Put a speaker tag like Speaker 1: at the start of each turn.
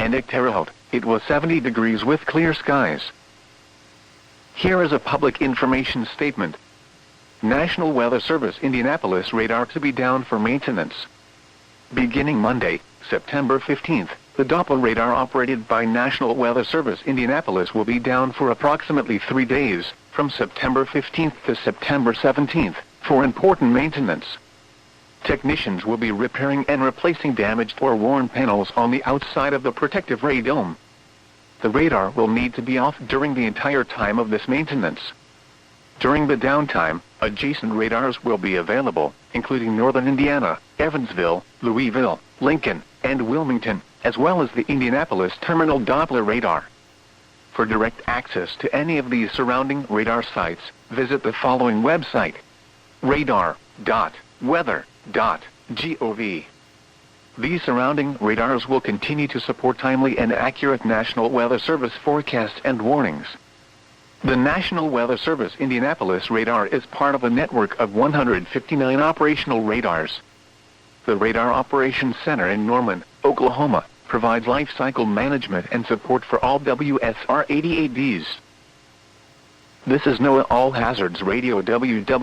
Speaker 1: and at Terre Haute, it was 70 degrees with clear skies. Here is a public information statement. National Weather Service Indianapolis radar to be down for maintenance. Beginning Monday, September 15th, the Doppler radar operated by National Weather Service Indianapolis will be down for approximately 3 days, from September 15th to September 17th, for important maintenance. Technicians will be repairing and replacing damaged or worn panels on the outside of the protective radome. The radar will need to be off during the entire time of this maintenance. During the downtime, adjacent radars will be available, including Northern Indiana, Evansville, Louisville, Lincoln, and Wilmington, as well as the Indianapolis Terminal Doppler radar. For direct access to any of these surrounding radar sites, visit the following website: radar.weather.gov. These surrounding radars will continue to support timely and accurate National Weather Service forecasts and warnings. The National Weather Service Indianapolis radar is part of a network of 159 operational radars. The Radar Operations Center in Norman, Oklahoma, provides life cycle management and support for all WSR-88Ds. This is NOAA All Hazards Radio WW.